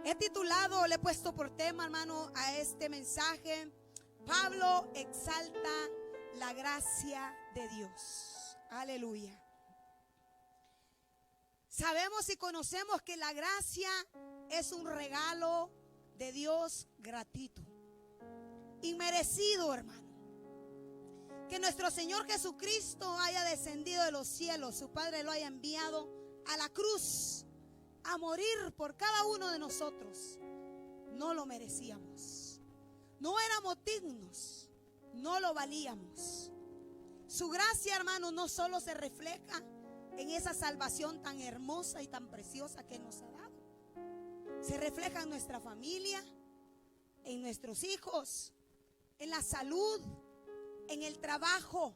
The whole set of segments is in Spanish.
He titulado, le he puesto por tema, hermano, a este mensaje: Pablo exalta la gracia de Dios. Aleluya. Sabemos y conocemos que la gracia es un regalo de Dios gratuito, inmerecido, hermano. Que nuestro Señor Jesucristo haya descendido de los cielos, su Padre lo haya enviado a la cruz a morir por cada uno de nosotros. No lo merecíamos, no éramos dignos, no lo valíamos. Su gracia, hermano, no solo se refleja en esa salvación tan hermosa y tan preciosa que nos ha dado, se refleja en nuestra familia, en nuestros hijos, en la salud, en el trabajo,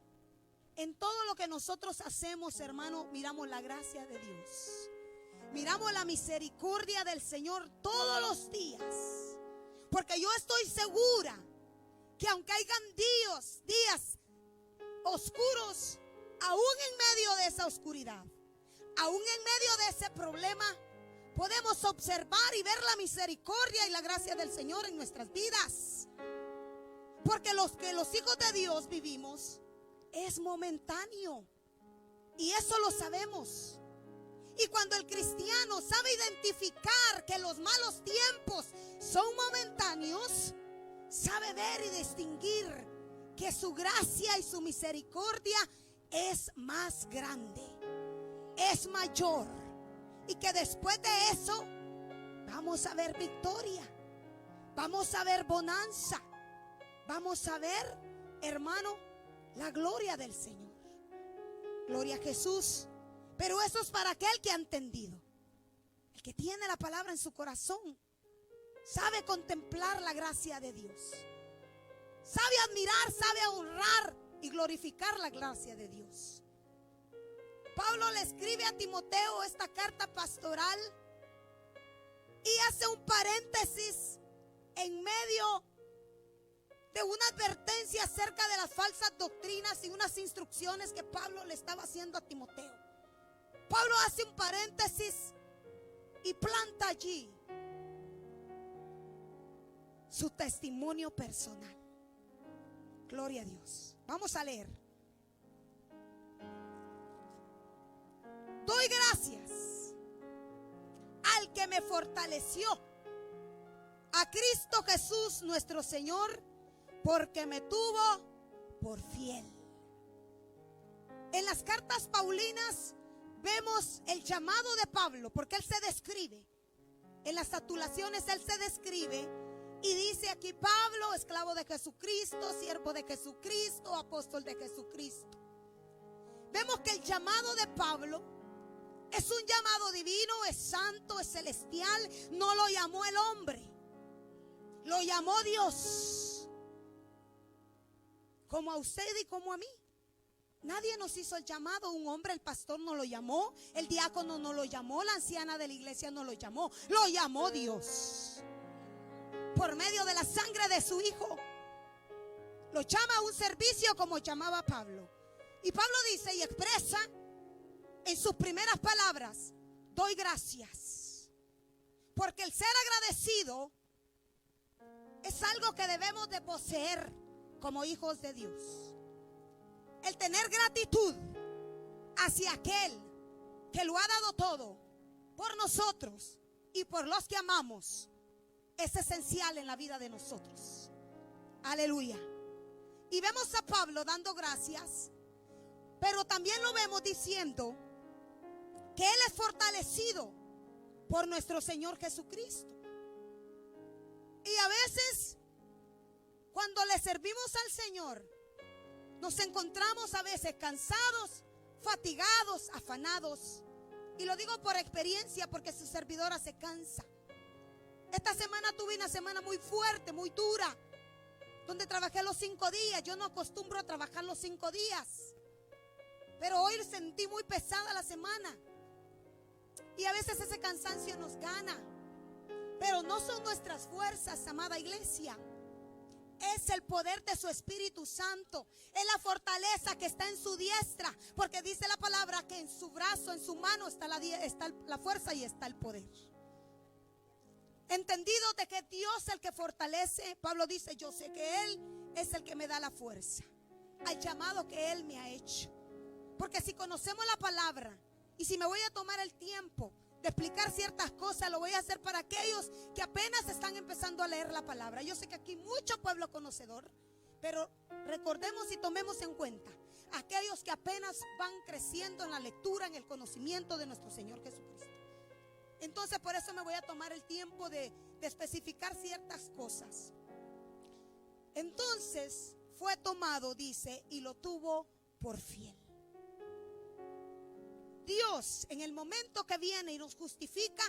en todo lo que nosotros hacemos, hermano. Miramos la gracia de Dios, miramos la misericordia del Señor todos los días, porque yo estoy segura que aunque hayan días oscuros, aún en medio de esa oscuridad, aún en medio de ese problema, podemos observar y ver la misericordia y la gracia del Señor en nuestras vidas. Porque los hijos de Dios vivimos es momentáneo, y eso lo sabemos. Y cuando el cristiano sabe identificar que los malos tiempos son momentáneos, sabe ver y distinguir que su gracia y su misericordia es más grande, es mayor, y que después de eso vamos a ver victoria, vamos a ver bonanza, vamos a ver, hermano, la gloria del Señor. Gloria a Jesús. Pero eso es para aquel que ha entendido, el que tiene la palabra en su corazón, sabe contemplar la gracia de Dios, sabe admirar, sabe honrar y glorificar la gracia de Dios. Pablo le escribe a Timoteo esta carta pastoral y hace un paréntesis en medio de una advertencia acerca de las falsas doctrinas y unas instrucciones que Pablo le estaba haciendo a Timoteo. Pablo hace un paréntesis y planta allí su testimonio personal. Gloria a Dios. Vamos a leer. Doy gracias al que me fortaleció, a Cristo Jesús nuestro Señor, porque me tuvo por fiel. En las cartas paulinas vemos el llamado de Pablo, porque él se describe. En las atulaciones él se describe y dice aquí: Pablo, esclavo de Jesucristo, siervo de Jesucristo, apóstol de Jesucristo. Vemos que el llamado de Pablo es un llamado divino, es santo, es celestial. No lo llamó el hombre, lo llamó Dios. Como a usted y como a mí. Nadie nos hizo el llamado. Un hombre, el pastor, no lo llamó, el diácono no lo llamó, la anciana de la iglesia no lo llamó Dios. Por medio de la sangre de su Hijo, lo llama a un servicio como llamaba a Pablo. Y Pablo dice y expresa en sus primeras palabras: doy gracias. Porque el ser agradecido es algo que debemos de poseer como hijos de Dios. El tener gratitud hacia aquel que lo ha dado todo por nosotros y por los que amamos es esencial en la vida de nosotros. Aleluya. Y vemos a Pablo dando gracias, pero también lo vemos diciendo que él es fortalecido por nuestro Señor Jesucristo. Y a veces, cuando le servimos al Señor, nos encontramos a veces cansados, fatigados, afanados. Y lo digo por experiencia, porque su servidora se cansa. Esta semana tuve una semana muy fuerte, muy dura, donde trabajé los 5 días. Yo no acostumbro a trabajar los 5 días, pero hoy sentí muy pesada la semana. Y a veces ese cansancio nos gana, pero no son nuestras fuerzas, amada iglesia. Es el poder de su Espíritu Santo. Es la fortaleza que está en su diestra. Porque dice la palabra que en su brazo, en su mano está la fuerza y está el poder. entendido de que Dios es el que fortalece. Pablo dice, yo sé que Él es el que me da la fuerza al llamado que Él me ha hecho. Porque si conocemos la palabra y si me voy a tomar el tiempo de explicar ciertas cosas, lo voy a hacer para aquellos que apenas están empezando a leer la palabra. Yo sé que aquí mucho pueblo conocedor, pero recordemos y tomemos en cuenta aquellos que apenas van creciendo en la lectura, en el conocimiento de nuestro Señor Jesucristo. Entonces por eso me voy a tomar el tiempo de especificar ciertas cosas. Entonces fue tomado, dice, y lo tuvo por fiel. Dios, en el momento que viene y nos justifica,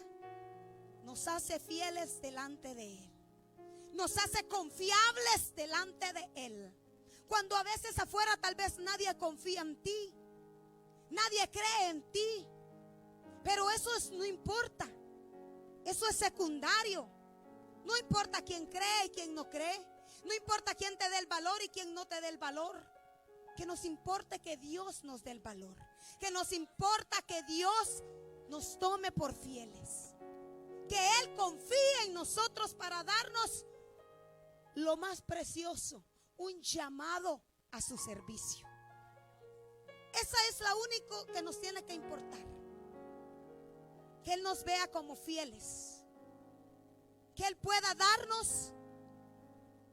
nos hace fieles delante de Él. Nos hace confiables delante de Él. Cuando a veces afuera tal vez nadie confía en ti, nadie cree en ti, pero no importa. Eso es secundario. No importa quién cree y quién no cree. No importa quién te dé el valor y quién no te dé el valor. Que nos importe que Dios nos dé el valor. Que nos importa que Dios nos tome por fieles. Que Él confíe en nosotros para darnos lo más precioso, un llamado a su servicio. Esa es la única que nos tiene que importar. Que Él nos vea como fieles. Que Él pueda darnos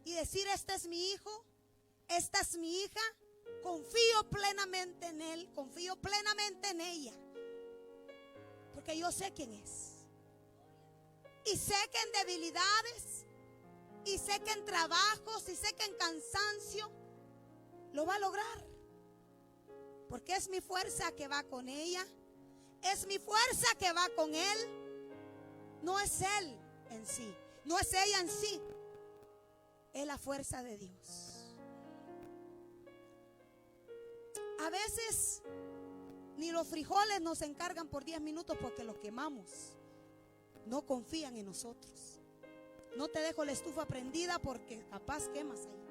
y decir, este es mi hijo, esta es mi hija. Confío plenamente en Él, confío plenamente en ella, porque yo sé quién es. Y sé que en debilidades, y sé que en trabajos, y sé que en cansancio lo va a lograr. Porque es mi fuerza que va con ella, es mi fuerza que va con Él. No es Él en sí, no es ella en sí, es la fuerza de Dios. A veces ni los frijoles nos encargan por 10 minutos porque los quemamos. No confían en nosotros. No te dejo la estufa prendida porque capaz quemas ahí.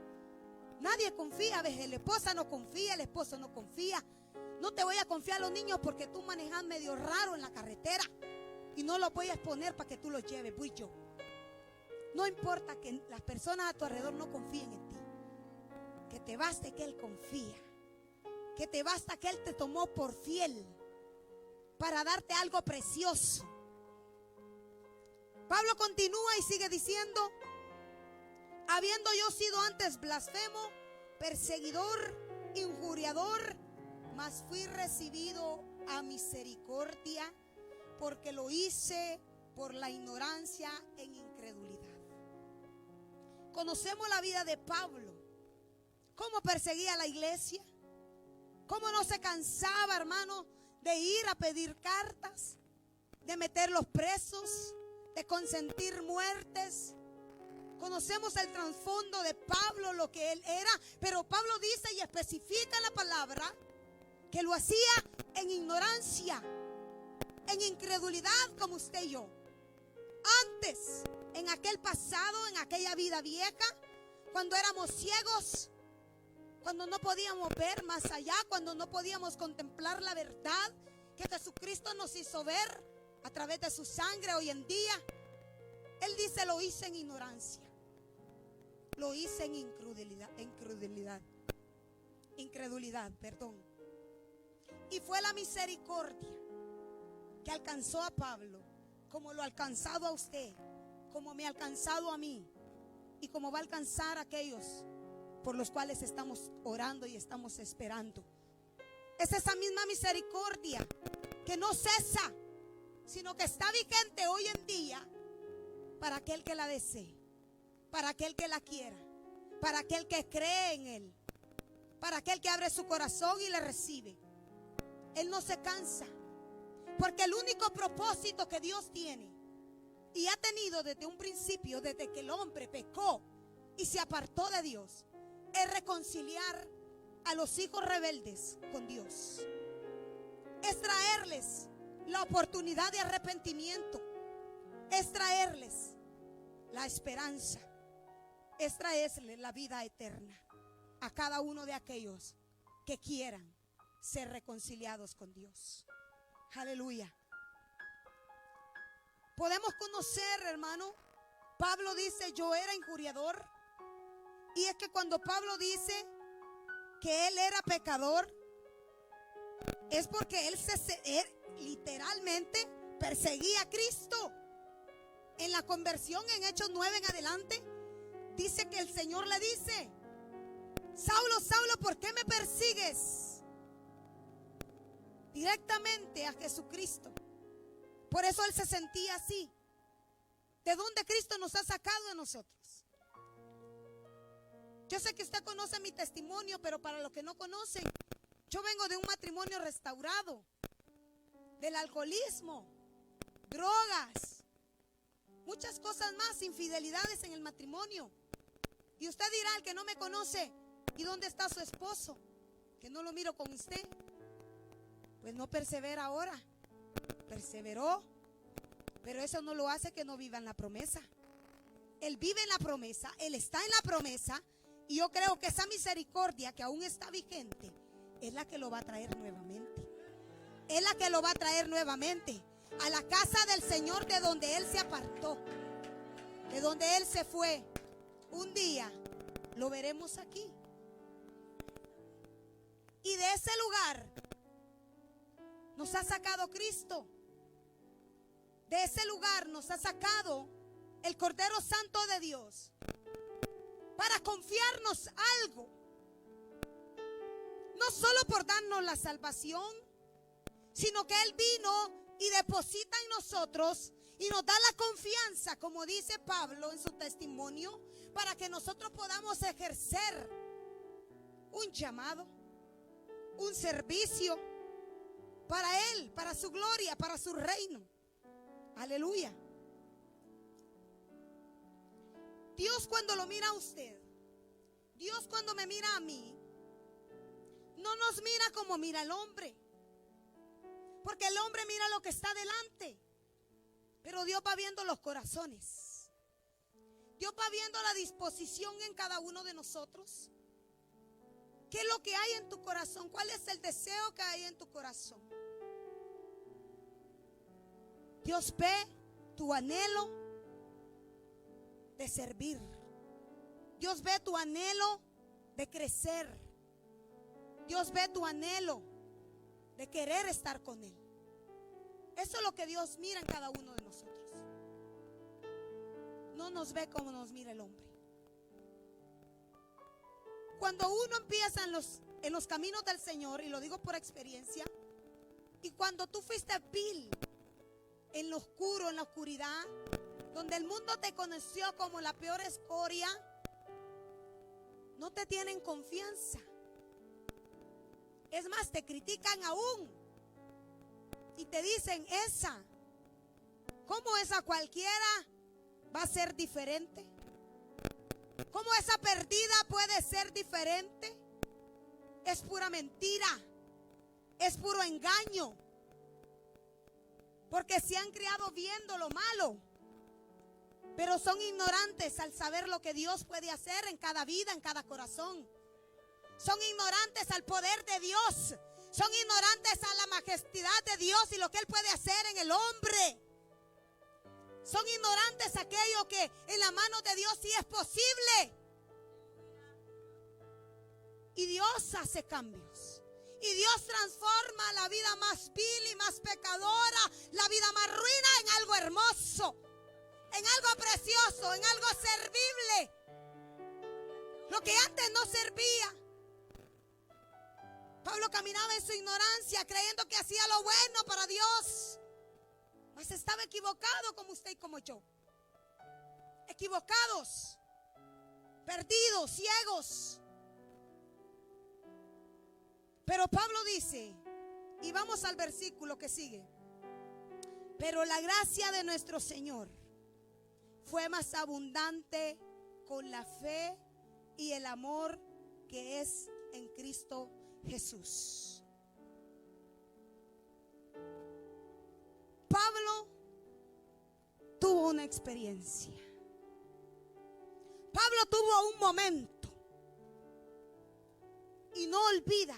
Nadie confía. A veces la esposa no confía, el esposo no confía. No te voy a confiar a los niños porque tú manejas medio raro en la carretera y no los voy a exponer para que tú los lleves. Voy yo. No importa que las personas a tu alrededor no confíen en ti. Que te baste que Él confía. Que te basta que Él te tomó por fiel para darte algo precioso. Pablo continúa y sigue diciendo, habiendo yo sido antes blasfemo, perseguidor, injuriador, mas fui recibido a misericordia, porque lo hice por la ignorancia en incredulidad. Conocemos la vida de Pablo, cómo perseguía a la iglesia. Cómo no se cansaba, hermano, de ir a pedir cartas, de meterlos presos, de consentir muertes. Conocemos el trasfondo de Pablo, lo que él era, pero Pablo dice y especifica en la palabra que lo hacía en ignorancia, en incredulidad, como usted y yo. Antes, en aquel pasado, en aquella vida vieja, cuando éramos ciegos, cuando no podíamos ver más allá, cuando no podíamos contemplar la verdad que Jesucristo nos hizo ver a través de su sangre hoy en día. Él dice, lo hice en ignorancia, lo hice en incredulidad, perdón. Y fue la misericordia que alcanzó a Pablo, como lo ha alcanzado a usted, como me ha alcanzado a mí y como va a alcanzar a aquellos por los cuales estamos orando y estamos esperando. Es esa misma misericordia que no cesa, sino que está vigente hoy en día para aquel que la desee, para aquel que la quiera, para aquel que cree en Él, para aquel que abre su corazón y le recibe. Él no se cansa, porque el único propósito que Dios tiene y ha tenido desde un principio, desde que el hombre pecó y se apartó de Dios, es reconciliar a los hijos rebeldes con Dios. Es traerles la oportunidad de arrepentimiento. Es traerles la esperanza. Es traerles la vida eterna a cada uno de aquellos que quieran ser reconciliados con Dios. Aleluya. podemos conocer, hermano, Pablo dice, yo era injuriador. Y es que cuando Pablo dice que él era pecador, es porque él literalmente perseguía a Cristo. En la conversión, en Hechos 9 en adelante, dice que el Señor le dice, Saulo, Saulo, ¿por qué me persigues? Directamente a Jesucristo. Por eso él se sentía así. ¿De dónde Cristo nos ha sacado a nosotros? Yo sé que usted conoce mi testimonio, pero para los que no conocen, yo vengo de un matrimonio restaurado, del alcoholismo, drogas, muchas cosas más, infidelidades en el matrimonio. Y usted dirá, el que no me conoce, ¿y dónde está su esposo? Que no lo miro con usted. Pues no persevera ahora. Perseveró, pero eso no lo hace que no viva en la promesa. Él vive en la promesa, él está en la promesa, y yo creo que esa misericordia que aún está vigente es la que lo va a traer nuevamente. Es la que lo va a traer nuevamente a la casa del Señor, de donde él se apartó, de donde él se fue. Un día lo veremos aquí. Y de ese lugar nos ha sacado Cristo. De ese lugar nos ha sacado el Cordero Santo de Dios para confiarnos algo. No solo por darnos la salvación, sino que Él vino y deposita en nosotros y nos da la confianza, como dice Pablo en su testimonio, para que nosotros podamos ejercer un llamado, un servicio para Él, para su gloria, para su reino. Aleluya. Dios cuando lo mira a usted, Dios cuando me mira a mí, no nos mira como mira el hombre. Porque el hombre mira lo que está delante, pero Dios va viendo los corazones. Dios va viendo la disposición en cada uno de nosotros. ¿Qué es lo que hay en tu corazón? ¿Cuál es el deseo que hay en tu corazón? Dios ve tu anhelo de servir. Dios ve tu anhelo de crecer. Dios ve tu anhelo de querer estar con Él. Eso es lo que Dios mira en cada uno de nosotros. No nos ve como nos mira el hombre. Cuando uno empieza en los caminos del Señor, y lo digo por experiencia, y cuando tú fuiste vil, en lo oscuro, en la oscuridad, donde el mundo te conoció como la peor escoria, no te tienen confianza. Es más, te critican aún y te dicen, ¿cómo esa cualquiera va a ser diferente? ¿Cómo esa perdida puede ser diferente? Es pura mentira, es puro engaño, porque se han criado viendo lo malo, pero son ignorantes al saber lo que Dios puede hacer en cada vida, en cada corazón. Son ignorantes al poder de Dios. Son ignorantes a la majestad de Dios y lo que Él puede hacer en el hombre. Son ignorantes a aquello que en la mano de Dios sí es posible. Y Dios hace cambios. Y Dios transforma la vida más vil y más pecadora, la vida más ruina, en algo hermoso, en algo precioso, en algo servible. Lo que antes no servía. Pablo caminaba en su ignorancia, creyendo que hacía lo bueno para Dios, mas estaba equivocado, como usted y como yo. Equivocados, perdidos, ciegos. Pero Pablo dice, y vamos al versículo que sigue: pero la gracia de nuestro Señor fue más abundante con la fe y el amor que es en Cristo Jesús. Pablo tuvo una experiencia. Pablo tuvo un momento y no olvida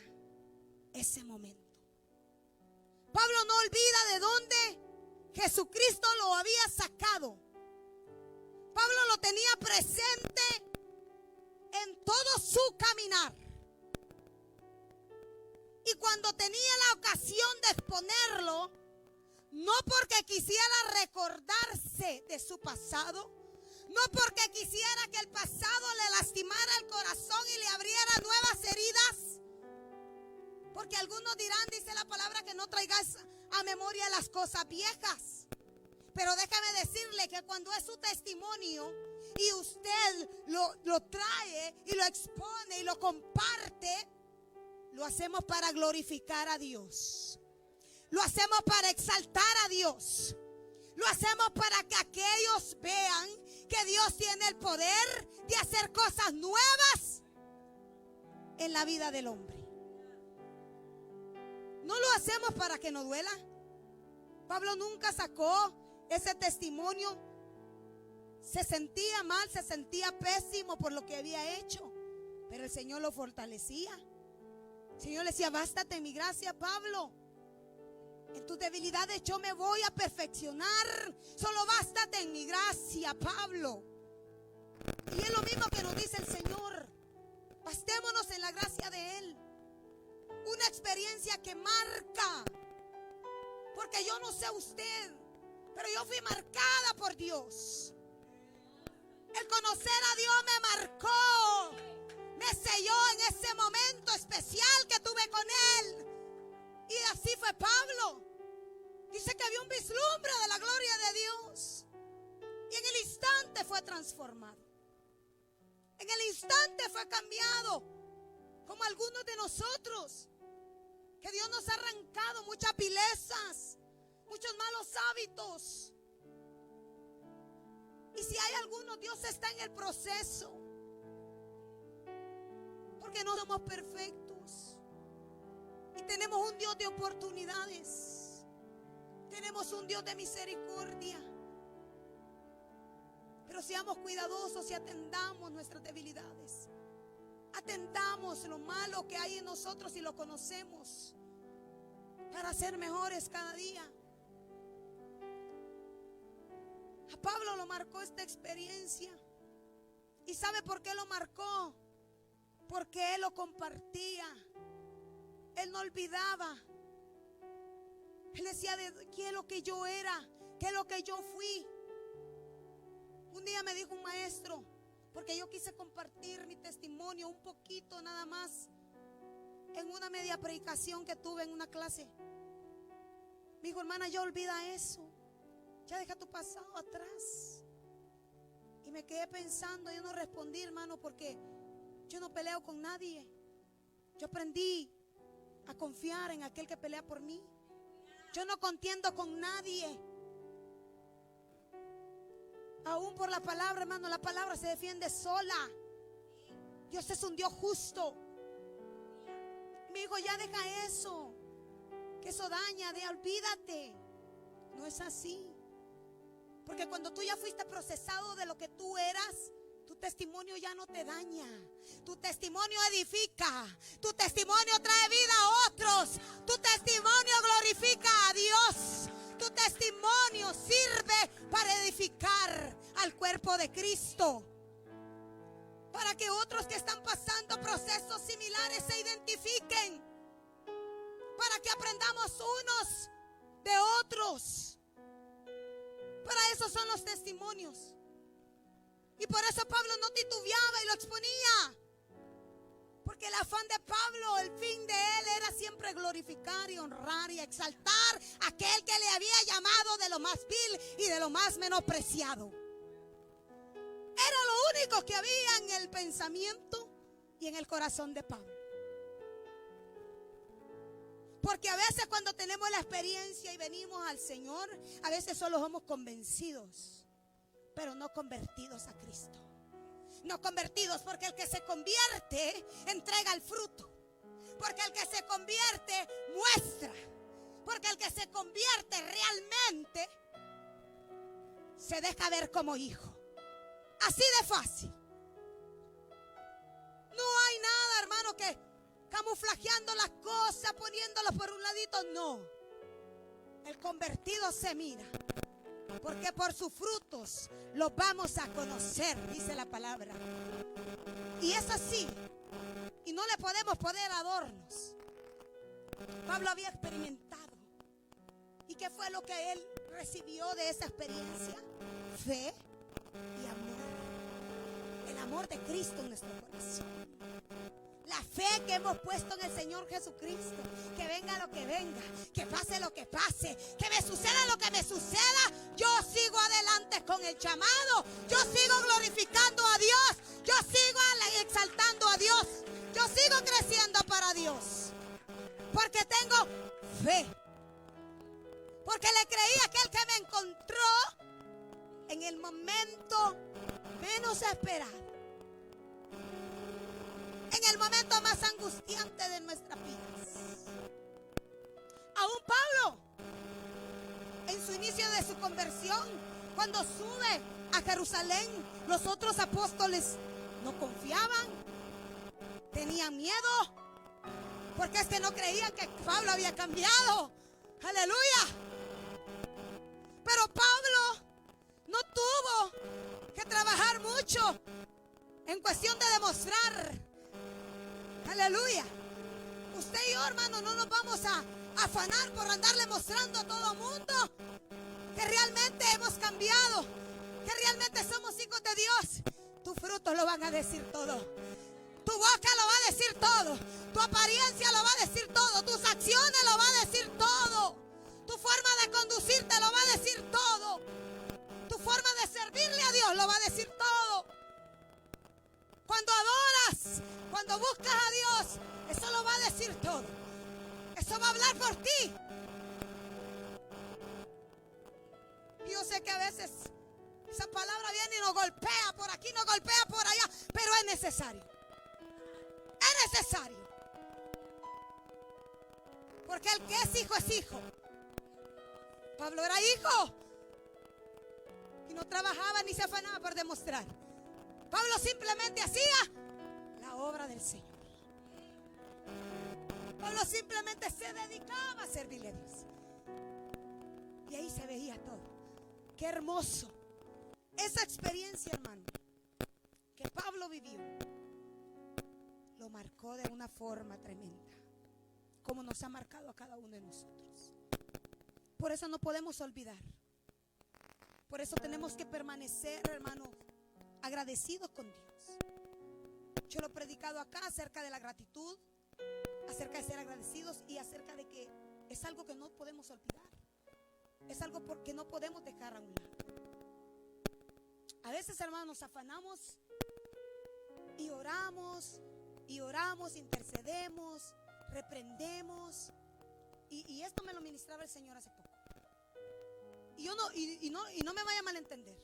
ese momento. Pablo no olvida de dónde Jesucristo lo había sacado. Pablo lo tenía presente en todo su caminar. Y cuando tenía la ocasión de exponerlo, no porque quisiera recordarse de su pasado, no porque quisiera que el pasado le lastimara el corazón y le abriera nuevas heridas, porque algunos dirán, dice la palabra, que no traigas a memoria las cosas viejas. Pero déjame decirle que cuando es su testimonio y usted lo trae y lo expone y lo comparte, lo hacemos para glorificar a Dios. Lo hacemos para exaltar a Dios. Lo hacemos para que aquellos vean que Dios tiene el poder de hacer cosas nuevas en la vida del hombre. No lo hacemos para que nos duela. Pablo nunca sacó ese testimonio. Se sentía mal, se sentía pésimo por lo que había hecho, pero el Señor lo fortalecía. El Señor le decía: bástate en mi gracia, Pablo. En tus debilidades yo me voy a perfeccionar. Solo bástate en mi gracia, Pablo. Y es lo mismo que nos dice el Señor. Bastémonos en la gracia de Él. Una experiencia que marca. Porque yo no sé usted, pero yo fui marcada por Dios. El conocer a Dios me marcó. Me selló en ese momento especial que tuve con Él. Y así fue Pablo. Dice que había un vislumbre de la gloria de Dios. Y en el instante fue transformado. En el instante fue cambiado. Como algunos de nosotros, que Dios nos ha arrancado muchas vilezas, muchos malos hábitos. Y si hay algunos, Dios está en el proceso. Porque no somos perfectos. Y tenemos un Dios de oportunidades. Tenemos un Dios de misericordia. Pero seamos cuidadosos y atendamos nuestras debilidades. Atendamos lo malo que hay en nosotros y lo conocemos, para ser mejores cada día. A Pablo lo marcó esta experiencia. ¿Y sabe por qué lo marcó? Porque él lo compartía. Él no olvidaba. Él decía de qué es lo que yo era, qué es lo que yo fui. Un día me dijo un maestro, porque yo quise compartir mi testimonio un poquito nada más en una media predicación que tuve en una clase. Me dijo: hermana, ya olvida eso, ya deja tu pasado atrás. Y me quedé pensando. Yo no respondí, hermano, porque yo no peleo con nadie. Yo aprendí a confiar en aquel que pelea por mí. Yo no contiendo con nadie. Aún por la palabra, hermano, la palabra se defiende sola. Dios es un Dios justo. Me dijo: ya deja eso, que eso daña, olvídate. No es así. Porque cuando tú ya fuiste procesado de lo que tú eras, tu testimonio ya no te daña. Tu testimonio edifica. Tu testimonio trae vida a otros. Tu testimonio glorifica a Dios. Tu testimonio sirve para edificar al cuerpo de Cristo. Para que otros que están pasando procesos similares se identifiquen. Para que aprendamos unos de otros. Para eso son los testimonios. Y por eso Pablo no titubeaba y lo exponía. Porque el afán de Pablo, el fin de él era siempre glorificar y honrar y exaltar a aquel que le había llamado de lo más vil y de lo más menospreciado. Era lo único que había en el pensamiento y en el corazón de Pablo. Porque a veces cuando tenemos la experiencia y venimos al Señor, a veces solo somos convencidos, pero no convertidos a Cristo. No convertidos, porque el que se convierte entrega el fruto. Porque el que se convierte muestra. Porque el que se convierte realmente se deja ver como hijo. Así de fácil. No hay nada, hermano, que camuflajeando las cosas, poniéndolas por un ladito, no. El convertido se mira, porque por sus frutos los vamos a conocer, dice la palabra. Y es así, y no le podemos poner adornos. Pablo había experimentado. ¿Y qué fue lo que él recibió de esa experiencia? Fe y amor. El amor de Cristo en nuestro corazón. La fe que hemos puesto en el Señor Jesucristo. Que venga lo que venga, que pase lo que pase, que me suceda lo que me suceda, yo sigo adelante con el llamado. Yo sigo glorificando a Dios. Yo sigo exaltando a Dios. Yo sigo creciendo para Dios. Porque tengo fe. Porque le creí a aquel que me encontró en el momento menos esperado. En el momento más angustiante de nuestras vidas. Aún Pablo, en su inicio de su conversión, cuando sube a Jerusalén, los otros apóstoles no confiaban, tenían miedo, porque es que no creían que Pablo había cambiado. Aleluya. Pero Pablo no tuvo que trabajar mucho en cuestión de demostrar. Aleluya. Usted y yo, hermano, no nos vamos a afanar por andarle mostrando a todo mundo que realmente hemos cambiado, que realmente somos hijos de Dios. Tus frutos lo van a decir todo. Tu boca lo va a decir todo. Tu apariencia lo va a decir todo. Tus acciones lo va a decir todo. Tu forma de conducirte lo va a decir todo. Tu forma de servirle a Dios lo va a decir todo. Cuando adoras, cuando buscas a Dios, eso lo va a decir todo. Eso va a hablar por ti. Yo sé que a veces esa palabra viene y nos golpea por aquí, nos golpea por allá, pero es necesario. Es necesario. Porque el que es hijo. Pablo era hijo y no trabajaba ni se afanaba por demostrar. Pablo simplemente hacía la obra del Señor. Pablo simplemente se dedicaba a servirle a Dios. Y ahí se veía todo. Qué hermoso. Esa experiencia, hermano, que Pablo vivió, lo marcó de una forma tremenda, como nos ha marcado a cada uno de nosotros. Por eso no podemos olvidar. Por eso tenemos que permanecer, hermano, agradecidos con Dios. Yo lo he predicado acá acerca de la gratitud, acerca de ser agradecidos y acerca de que es algo que no podemos olvidar. Es algo que no podemos dejar a un lado. A veces, hermanos, nos afanamos y oramos, intercedemos, reprendemos. Y esto me lo ministraba el Señor hace poco. Y no me vaya a malentender.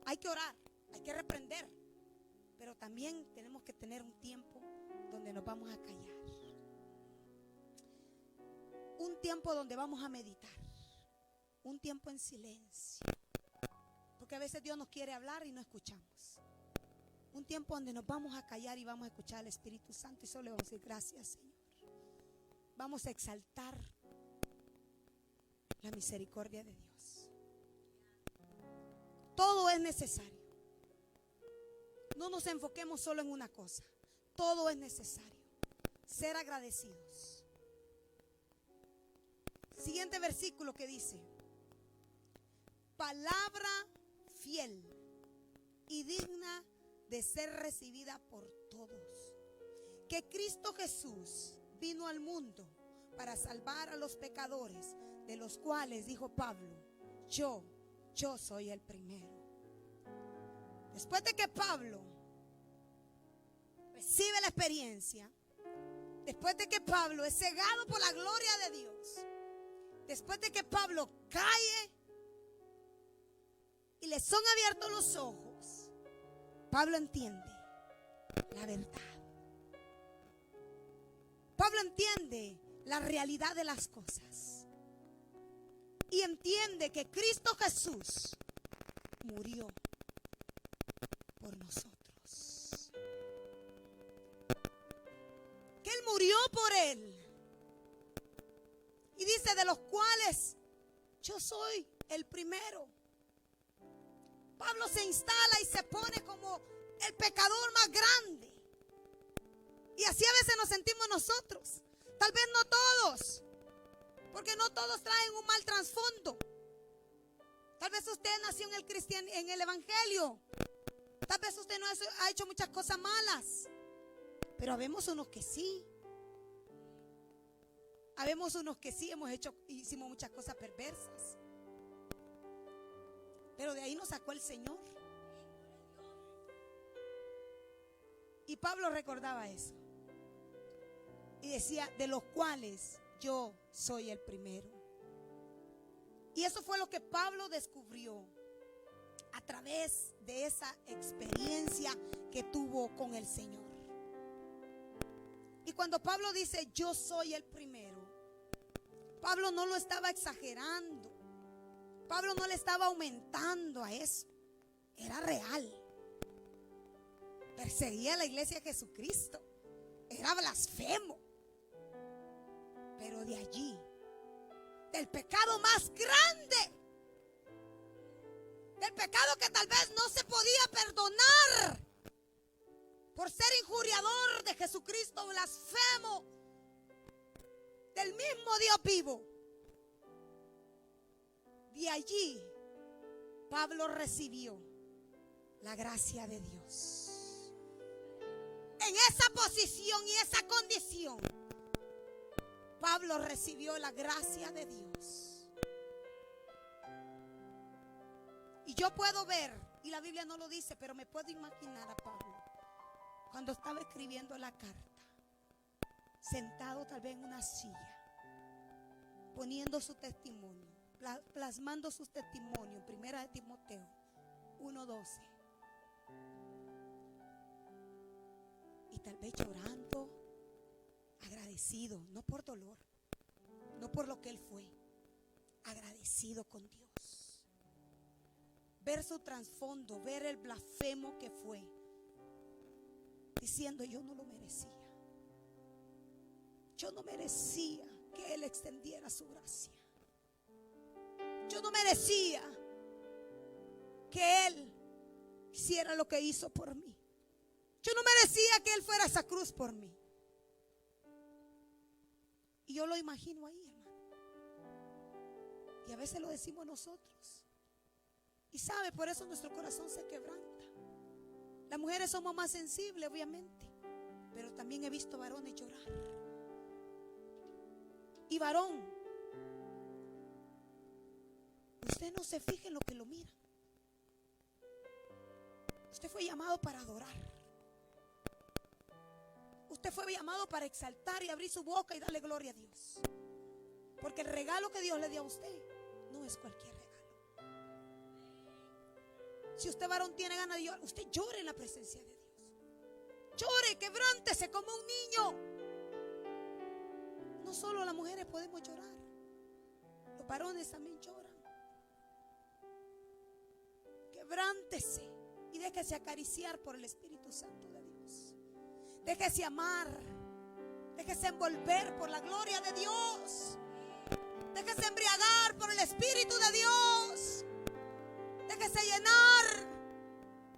Hay que orar, hay que reprender, pero también tenemos que tener un tiempo donde nos vamos a callar. Un tiempo donde vamos a meditar. Un tiempo en silencio. Porque a veces Dios nos quiere hablar y no escuchamos. Un tiempo donde nos vamos a callar y vamos a escuchar al Espíritu Santo y solo le vamos a decir gracias, Señor. Vamos a exaltar la misericordia de Dios. Todo es necesario. No nos enfoquemos solo en una cosa. Todo es necesario. Ser agradecidos. Siguiente versículo que dice: palabra fiel y digna de ser recibida por todos, que Cristo Jesús vino al mundo para salvar a los pecadores, de los cuales, dijo Pablo, yo soy el primero. Después de que Pablo recibe la experiencia, después de que Pablo es cegado por la gloria de Dios, después de que Pablo cae y le son abiertos los ojos, Pablo entiende la verdad. Pablo entiende la realidad de las cosas y entiende que Cristo Jesús murió por nosotros, que Él murió por Él. Y dice: de los cuales yo soy el primero. Pablo se instala y se pone como el pecador más grande. Y así a veces nos sentimos nosotros. Tal vez no todos, porque no todos traen un mal trasfondo. Tal vez usted nació en el evangelio. Tal vez usted no ha hecho muchas cosas malas. Pero habemos unos que sí. Habemos unos que sí hicimos muchas cosas perversas. Pero de ahí nos sacó el Señor. Y Pablo recordaba eso. Y decía, de los cuales yo soy el primero. Y eso fue lo que Pablo descubrió a través de esa experiencia que tuvo con el Señor. Y cuando Pablo dice, yo soy el primero, Pablo no lo estaba exagerando. Pablo no le estaba aumentando a eso. Era real. Perseguía a la iglesia de Jesucristo. Era blasfemo. Pero de allí, del pecado más grande, del pecado que tal vez no se podía perdonar por ser injuriador de Jesucristo, blasfemo del mismo Dios vivo. De allí Pablo recibió la gracia de Dios. En esa posición y esa condición, Pablo recibió la gracia de Dios. Y yo puedo ver, y la Biblia no lo dice, pero me puedo imaginar a Pablo cuando estaba escribiendo la carta, sentado tal vez en una silla, poniendo su testimonio, plasmando sus testimonios en 1 Timoteo 1:12. Y tal vez llorando, agradecido, no por dolor, no por lo que él fue, agradecido con Dios. Ver su trasfondo, ver el blasfemo que fue, diciendo, yo no lo merecía. Yo no merecía que Él extendiera su gracia. Yo no merecía que Él hiciera lo que hizo por mí. Yo no merecía que Él fuera a esa cruz por mí. Y yo lo imagino ahí, hermano. Y a veces lo decimos nosotros. Y sabe, por eso nuestro corazón se quebranta. Las mujeres somos más sensibles, obviamente. Pero también he visto varones llorar. Y varón, usted no se fije en lo que lo mira. Usted fue llamado para adorar. Usted fue llamado para exaltar y abrir su boca y darle gloria a Dios. Porque el regalo que Dios le dio a usted no es cualquier regalo. Si usted varón tiene ganas de llorar, usted llore en la presencia de Dios. Llore, quebrántese como un niño. No solo las mujeres podemos llorar, los varones también lloran. Quebrántese y déjese acariciar por el Espíritu Santo de Dios. Déjese amar, déjese envolver por la gloria de Dios. Déjese embriagar por el Espíritu de Dios. Déjese llenar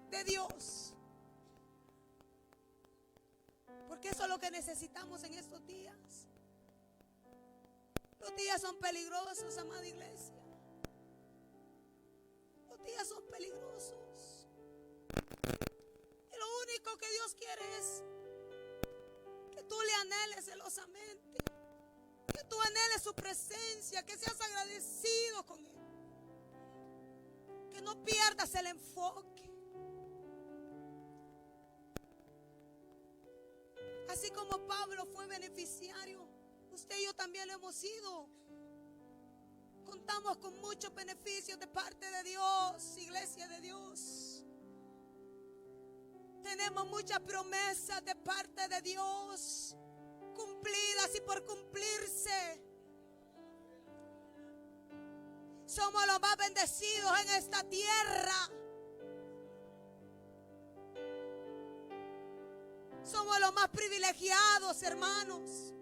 de Dios. Porque eso es lo que necesitamos en estos días. Los días son peligrosos, amada iglesia. Los días son peligrosos. Y lo único que Dios quiere es que tú le anheles celosamente. Que tú anheles su presencia, que seas agradecido con Él. Que no pierdas el enfoque. Así como Pablo fue beneficiario, usted y yo también lo hemos sido. Contamos con muchos beneficios de parte de Dios, iglesia de Dios. Tenemos muchas promesas de parte de Dios, cumplidas y por cumplirse. Somos los más bendecidos en esta tierra. Somos los más privilegiados, hermanos.